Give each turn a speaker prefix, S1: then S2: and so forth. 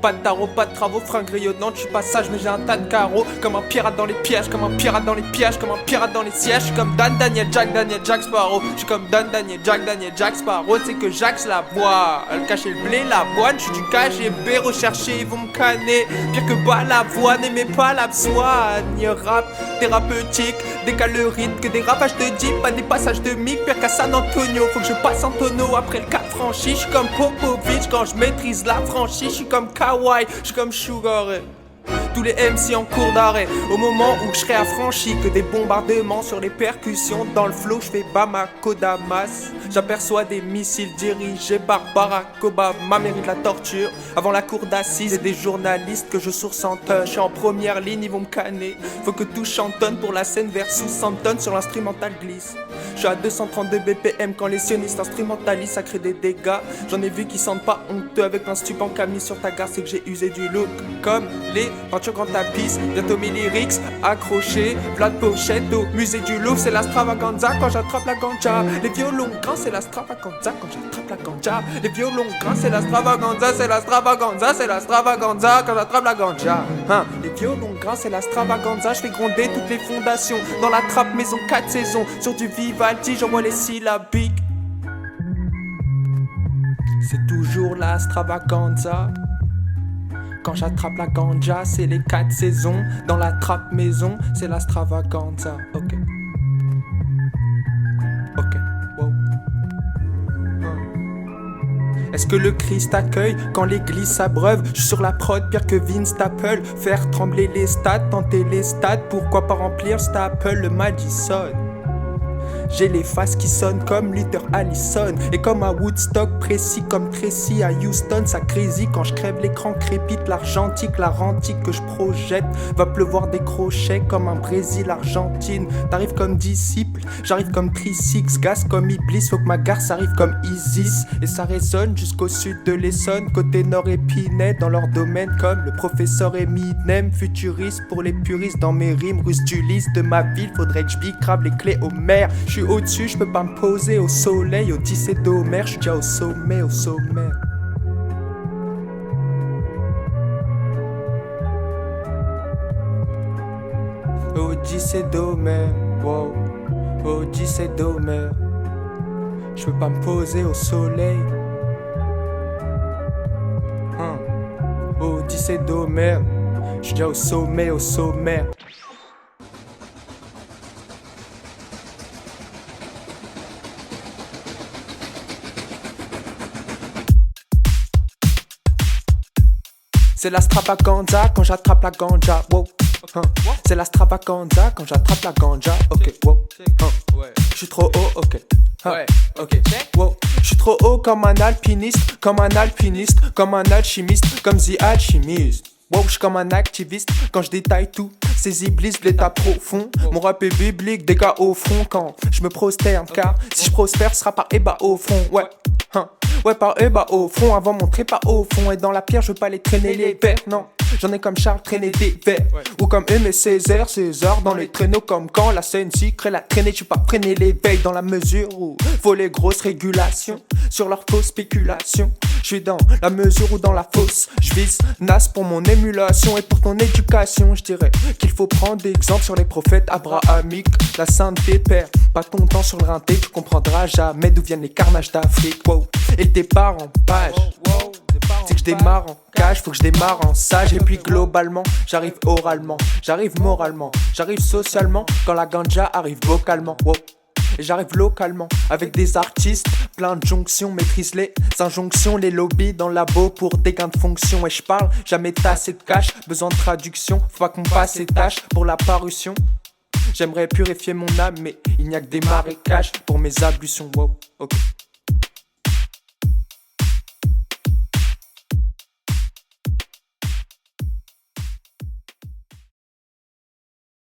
S1: Pas de tarot, pas de travaux, fringues rayonnantes, je suis pas sage mais j'ai un tas de carreaux. Comme un pirate dans les pièges, comme un pirate dans les pièges, comme un pirate dans les sièges. Je suis comme Dan Daniel Jack Sparrow. Je suis comme Dan Daniel Jack Sparrow. C'est que Jax la voix, elle cachait le blé, la boîte. Je suis du KGB, recherché, ils vont me canner. Pire que Balavoine, n'aimez pas la soigne. Rap thérapeutique, décale le rythme, que des rapages de jeep, pas des passages de mic. Pire qu'à San Antonio, faut que je passe en tonneau après le cap franchi. Je suis comme Popovic quand je maîtrise la franchise. Je suis comme Kawhi, je suis comme Sugar Ray. Tous les MC en cours d'arrêt, au moment où je serai affranchi, que des bombardements sur les percussions. Dans le flow, je fais Bamako Damas. J'aperçois des missiles dirigés par Barack Obama, mérite de la torture. Avant la cour d'assises et des journalistes que je source en tonnes. Je suis en première ligne, ils vont me canner. Faut que tout chantonne pour la scène versus 100 tonnes sur l'instrumental glisse. Je suis à 232 BPM quand les sionistes instrumentalisent, ça crée des dégâts. J'en ai vu qui sentent pas honteux avec un stupant camis sur ta gare, c'est que j'ai usé du look. Comme les peintures grand tapis, bientôt mes lyrics accrochés, plat de pochette au musée du Louvre, c'est la stravaganza quand j'attrape la ganja. Les violons grands, c'est la stravaganza quand j'attrape la ganja. Les violons grands, c'est la stravaganza, c'est la stravaganza, c'est la stravaganza quand j'attrape la ganja. Hein, les violons grands, c'est la stravaganza, je fais gronder toutes les fondations. Dans la trappe maison 4 saisons, sur du Vivaldi, j'envoie les syllabiques. C'est toujours la stravaganza. Quand j'attrape la ganja, c'est les 4 saisons. Dans la trappe maison, c'est la stravaganza. Ok. Ok, wow. Est-ce que le Christ accueille quand l'église s'abreuve? Je suis sur la prod, pire que Vince Staple. Faire trembler les stades, tenter les stades. Pourquoi pas remplir Staple, le Madison? J'ai les faces qui sonnent comme Luther Allison. Et comme à Woodstock, précis comme Tracy à Houston. Ça crazy quand je crève l'écran, crépite l'argentique. La rentille que je projette va pleuvoir des crochets comme un Brésil-Argentine. T'arrives comme disciple, j'arrive comme Trisix. Gaz comme Iblis, faut que ma garce arrive comme Isis. Et ça résonne jusqu'au sud de l'Essonne. Côté nord Épinay, dans leur domaine comme le professeur Eminem. Futuriste pour les puristes dans mes rimes. Russe du lys de ma ville, faudrait que je bicrave les clés au maire. Je suis au-dessus, je peux pas me poser au soleil, Odyssée d'Homère, je suis déjà au sommet, au sommet. Odyssée d'Homère, wow, Odyssée d'Homère. Je peux pas me poser au soleil. Odyssée d'Homère, je suis déjà au sommet, au sommet. C'est la stravaganza quand j'attrape la ganja, wow. C'est la stravaganza quand j'attrape la ganja, ok, wow. J'suis trop haut, ok. Ok, wow. J'suis trop haut comme un alpiniste, comme un alchimiste, comme The Alchemist. Wow, j'suis comme un activiste quand je détaille tout. Ces iblis, l'état profond. Mon rap est biblique, dégâts au front quand je me prosterne. Car si je prospère, ce sera par ébat au front, ouais. Ouais, par bas au front, avant mon trépas au fond. Et dans la pierre, je veux pas les traîner les verres, non. J'en ai comme Charles traîner des verres. Ou comme Aimé Césaire dans les traîneaux comme quand la CNC crée la traînée. Je suis pas freiner les veilles dans la mesure où faut les grosses régulations sur leur fausse spéculation. Je suis dans la mesure ou dans la fausse. Je vise Nas pour mon émulation et pour ton éducation. Je dirais qu'il faut prendre exemple sur les prophètes abrahamiques. La sainte des pères, pas ton temps sur le rinté. Tu comprendras jamais d'où viennent les carnages d'Afrique, wow. Et le départ en page, c'est que je démarre en cage, faut que je démarre en sage. Et puis globalement, j'arrive oralement, j'arrive moralement, j'arrive socialement. Quand la ganja arrive vocalement, wow. Et j'arrive localement, avec des artistes, plein de jonctions, maîtrise les injonctions, les lobbies dans le labo pour des gains de fonction. Et je parle, jamais tassé de cash, besoin de traduction, faut pas qu'on passe les tâches pour la parution. J'aimerais purifier mon âme, mais il n'y a que des marécages pour mes ablutions, wow, ok.